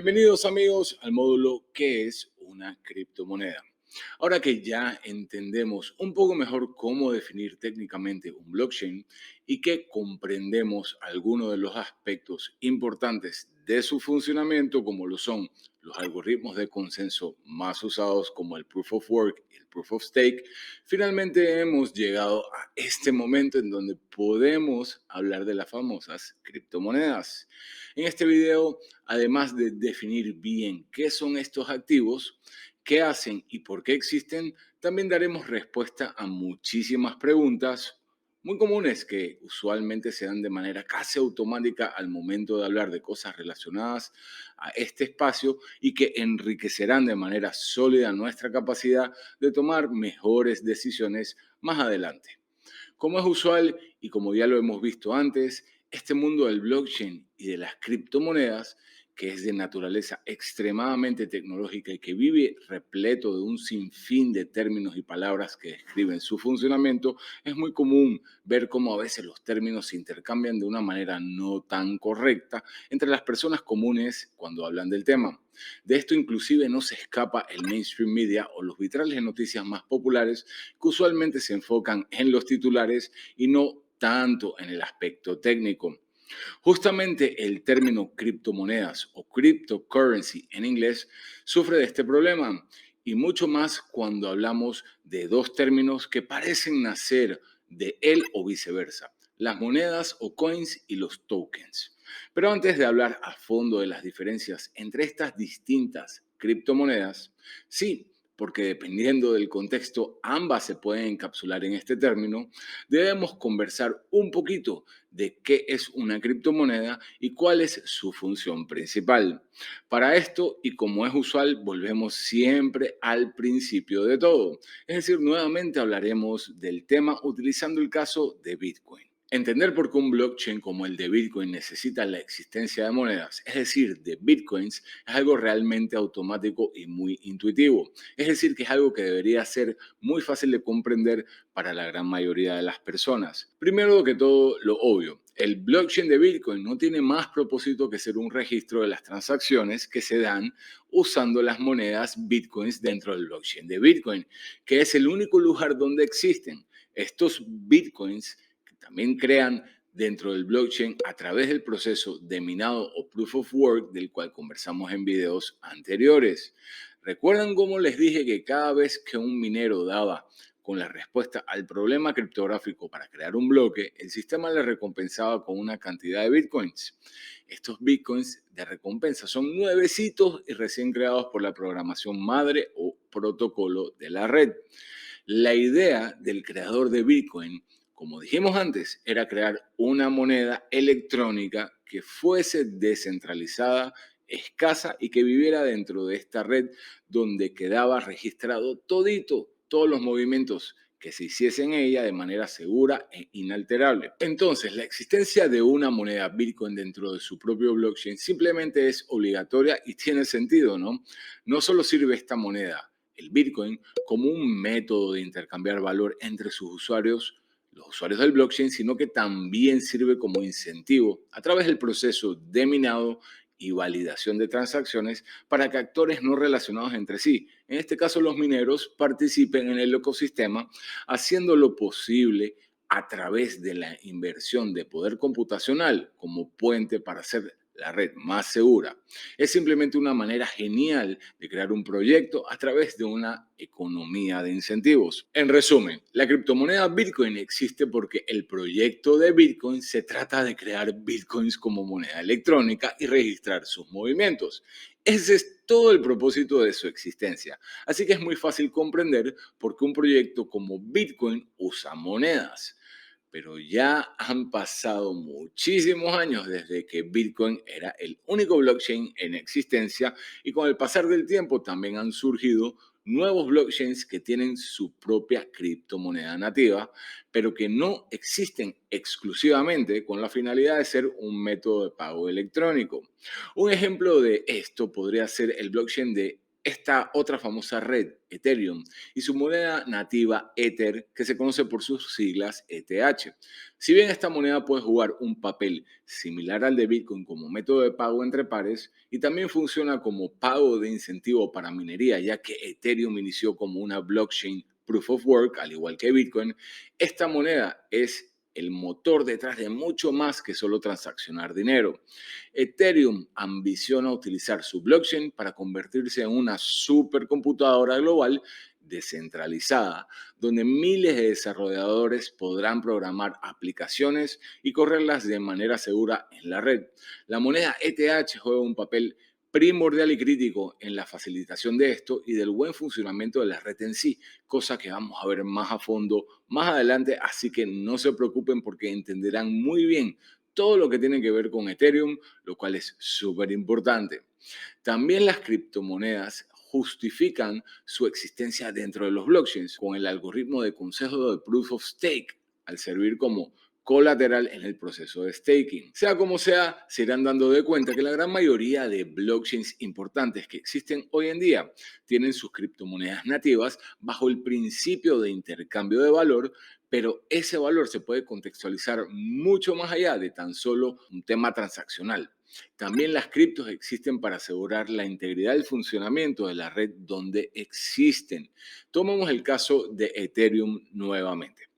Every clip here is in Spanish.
Bienvenidos amigos al módulo ¿Qué es una criptomoneda? Ahora que ya entendemos un poco mejor cómo definir técnicamente un blockchain y que comprendemos algunos de los aspectos importantes de su funcionamiento, como lo son los algoritmos de consenso más usados como el Proof of Work y el Proof of Stake, finalmente hemos llegado a este momento en donde podemos hablar de las famosas criptomonedas. En este video, además de definir bien qué son estos activos, qué hacen y por qué existen, también daremos respuesta a muchísimas preguntas muy comunes que usualmente se dan de manera casi automática al momento de hablar de cosas relacionadas a este espacio y que enriquecerán de manera sólida nuestra capacidad de tomar mejores decisiones más adelante. Como es usual y como ya lo hemos visto antes, este mundo del blockchain y de las criptomonedas, que es de naturaleza extremadamente tecnológica y que vive repleto de un sinfín de términos y palabras que describen su funcionamiento, es muy común ver cómo a veces los términos se intercambian de una manera no tan correcta entre las personas comunes cuando hablan del tema. De esto inclusive no se escapa el mainstream media o los vitrales de noticias más populares que usualmente se enfocan en los titulares y no tanto en el aspecto técnico. Justamente el término criptomonedas o cryptocurrency en inglés sufre de este problema y mucho más cuando hablamos de dos términos que parecen nacer de él o viceversa, las monedas o coins y los tokens. Pero antes de hablar a fondo de las diferencias entre estas distintas criptomonedas, sí, porque dependiendo del contexto, ambas se pueden encapsular en este término, debemos conversar un poquito de qué es una criptomoneda y cuál es su función principal. Para esto, y como es usual, volvemos siempre al principio de todo. Es decir, nuevamente hablaremos del tema utilizando el caso de Bitcoin. Entender por qué un blockchain como el de Bitcoin necesita la existencia de monedas, es decir, de Bitcoins, es algo realmente automático y muy intuitivo. Es decir, que es algo que debería ser muy fácil de comprender para la gran mayoría de las personas. Primero que todo, lo obvio. El blockchain de Bitcoin no tiene más propósito que ser un registro de las transacciones que se dan usando las monedas Bitcoins dentro del blockchain de Bitcoin, que es el único lugar donde existen. Estos Bitcoins que también crean dentro del blockchain a través del proceso de minado o proof of work del cual conversamos en videos anteriores. ¿Recuerdan cómo les dije que cada vez que un minero daba con la respuesta al problema criptográfico para crear un bloque, el sistema le recompensaba con una cantidad de bitcoins? Estos bitcoins de recompensa son nuevecitos y recién creados por la programación madre o protocolo de la red. La idea del creador de Bitcoin, como dijimos antes, era crear una moneda electrónica que fuese descentralizada, escasa y que viviera dentro de esta red donde quedaba registrado todito, todos los movimientos que se hiciesen en ella de manera segura e inalterable. Entonces, la existencia de una moneda Bitcoin dentro de su propio blockchain simplemente es obligatoria y tiene sentido, ¿no? No solo sirve esta moneda, el Bitcoin, como un método de intercambiar valor entre sus usuarios, los usuarios del blockchain, sino que también sirve como incentivo a través del proceso de minado y validación de transacciones para que actores no relacionados entre sí, en este caso los mineros, participen en el ecosistema, haciendo lo posible a través de la inversión de poder computacional como puente para hacer la red más segura. Es simplemente una manera genial de crear un proyecto a través de una economía de incentivos. En resumen, la criptomoneda Bitcoin existe porque el proyecto de Bitcoin se trata de crear Bitcoins como moneda electrónica y registrar sus movimientos. Ese es todo el propósito de su existencia. Así que es muy fácil comprender por qué un proyecto como Bitcoin usa monedas. Pero ya han pasado muchísimos años desde que Bitcoin era el único blockchain en existencia y con el pasar del tiempo también han surgido nuevos blockchains que tienen su propia criptomoneda nativa, pero que no existen exclusivamente con la finalidad de ser un método de pago electrónico. Un ejemplo de esto podría ser el blockchain de esta otra famosa red, Ethereum, y su moneda nativa Ether, que se conoce por sus siglas ETH. Si bien esta moneda puede jugar un papel similar al de Bitcoin como método de pago entre pares, y también funciona como pago de incentivo para minería, ya que Ethereum inició como una blockchain proof of work, al igual que Bitcoin, esta moneda es el motor detrás de mucho más que solo transaccionar dinero. Ethereum ambiciona utilizar su blockchain para convertirse en una supercomputadora global descentralizada, donde miles de desarrolladores podrán programar aplicaciones y correrlas de manera segura en la red. La moneda ETH juega un papel primordial y crítico en la facilitación de esto y del buen funcionamiento de la red en sí, cosa que vamos a ver más a fondo más adelante, así que no se preocupen porque entenderán muy bien todo lo que tiene que ver con Ethereum, lo cual es súper importante. También las criptomonedas justifican su existencia dentro de los blockchains con el algoritmo de consejo de Proof of Stake, al servir como colateral en el proceso de staking. Sea como sea, se irán dando de cuenta que la gran mayoría de blockchains importantes que existen hoy en día tienen sus criptomonedas nativas bajo el principio de intercambio de valor, pero ese valor se puede contextualizar mucho más allá de tan solo un tema transaccional. También las criptos existen para asegurar la integridad del funcionamiento de la red donde existen. Tomemos el caso de Ethereum nuevamente.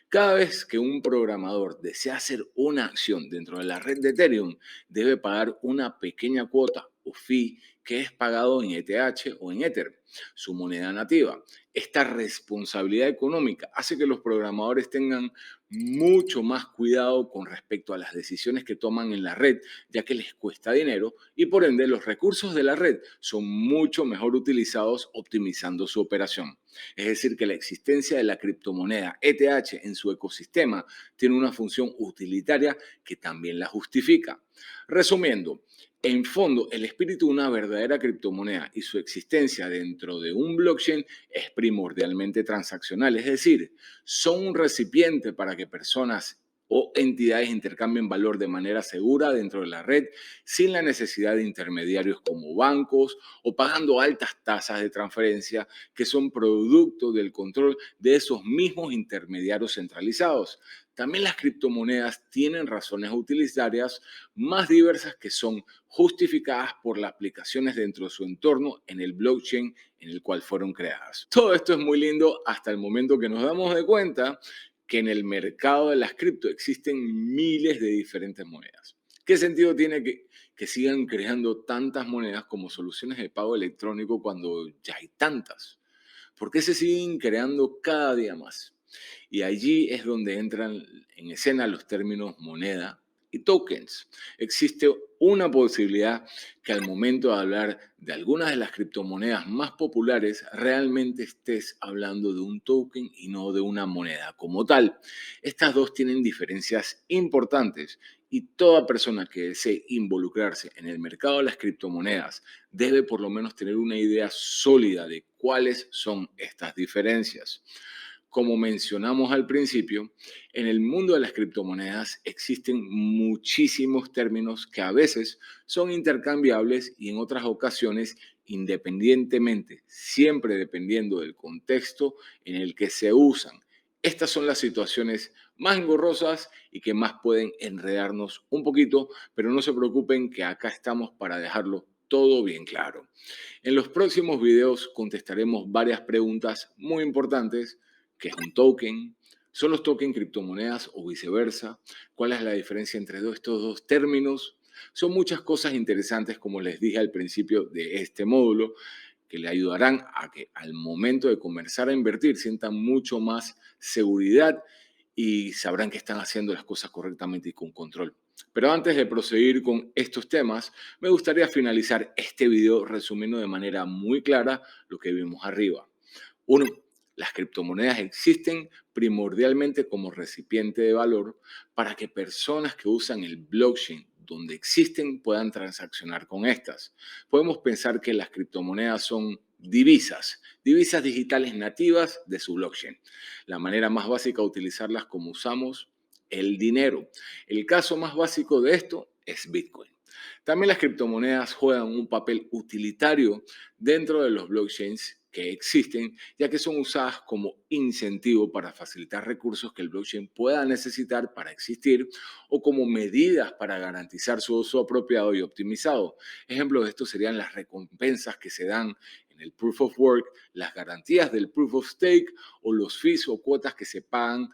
Cada vez que un programador desea hacer una acción dentro de la red de Ethereum, debe pagar una pequeña cuota o fee que es pagado en ETH o en Ether, su moneda nativa. Esta responsabilidad económica hace que los programadores tengan mucho más cuidado con respecto a las decisiones que toman en la red, ya que les cuesta dinero y por ende los recursos de la red son mucho mejor utilizados optimizando su operación. Es decir, que la existencia de la criptomoneda ETH en su ecosistema tiene una función utilitaria que también la justifica. Resumiendo, en fondo, el espíritu de una verdadera criptomoneda y su existencia dentro de un blockchain es primordialmente transaccional, es decir, son un recipiente para que personas o entidades intercambien valor de manera segura dentro de la red sin la necesidad de intermediarios como bancos o pagando altas tasas de transferencia que son producto del control de esos mismos intermediarios centralizados. También las criptomonedas tienen razones utilitarias más diversas que son justificadas por las aplicaciones dentro de su entorno en el blockchain en el cual fueron creadas. Todo esto es muy lindo hasta el momento que nos damos de cuenta que en el mercado de las cripto existen miles de diferentes monedas. ¿Qué sentido tiene que sigan creando tantas monedas como soluciones de pago electrónico cuando ya hay tantas? ¿Por qué se siguen creando cada día más? Y allí es donde entran en escena los términos moneda y tokens. Existe una posibilidad que al momento de hablar de algunas de las criptomonedas más populares, realmente estés hablando de un token y no de una moneda como tal. Estas dos tienen diferencias importantes y toda persona que desee involucrarse en el mercado de las criptomonedas debe por lo menos tener una idea sólida de cuáles son estas diferencias. Como mencionamos al principio, en el mundo de las criptomonedas existen muchísimos términos que a veces son intercambiables y en otras ocasiones independientemente, siempre dependiendo del contexto en el que se usan. Estas son las situaciones más engorrosas y que más pueden enredarnos un poquito, pero no se preocupen que acá estamos para dejarlo todo bien claro. En los próximos videos contestaremos varias preguntas muy importantes. ¿Qué es un token? ¿Son los tokens criptomonedas o viceversa? ¿Cuál es la diferencia entre estos dos términos? Son muchas cosas interesantes, como les dije al principio de este módulo, que le ayudarán a que al momento de comenzar a invertir sientan mucho más seguridad y sabrán que están haciendo las cosas correctamente y con control. Pero antes de proseguir con estos temas, me gustaría finalizar este video resumiendo de manera muy clara lo que vimos arriba. Uno, las criptomonedas existen primordialmente como recipiente de valor para que personas que usan el blockchain donde existen puedan transaccionar con estas. Podemos pensar que las criptomonedas son divisas digitales nativas de su blockchain. La manera más básica de utilizarlas como usamos el dinero. El caso más básico de esto es Bitcoin. También las criptomonedas juegan un papel utilitario dentro de los blockchains que existen, ya que son usadas como incentivo para facilitar recursos que el blockchain pueda necesitar para existir o como medidas para garantizar su uso apropiado y optimizado. Ejemplos de esto serían las recompensas que se dan en el Proof of Work, las garantías del Proof of Stake o los fees o cuotas que se pagan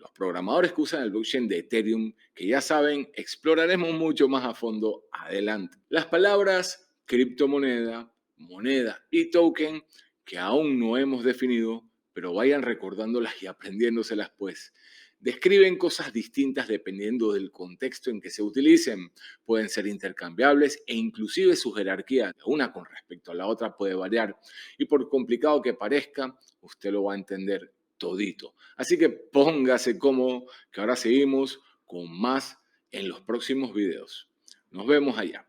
los programadores que usan el blockchain de Ethereum, que ya saben, exploraremos mucho más a fondo adelante. Las palabras criptomoneda, moneda y token, que aún no hemos definido, pero vayan recordándolas y aprendiéndoselas pues. Describen cosas distintas dependiendo del contexto en que se utilicen. Pueden ser intercambiables e inclusive su jerarquía de una con respecto a la otra puede variar. Y por complicado que parezca, usted lo va a entender todito. Así que póngase cómodo, que ahora seguimos con más en los próximos videos. Nos vemos allá.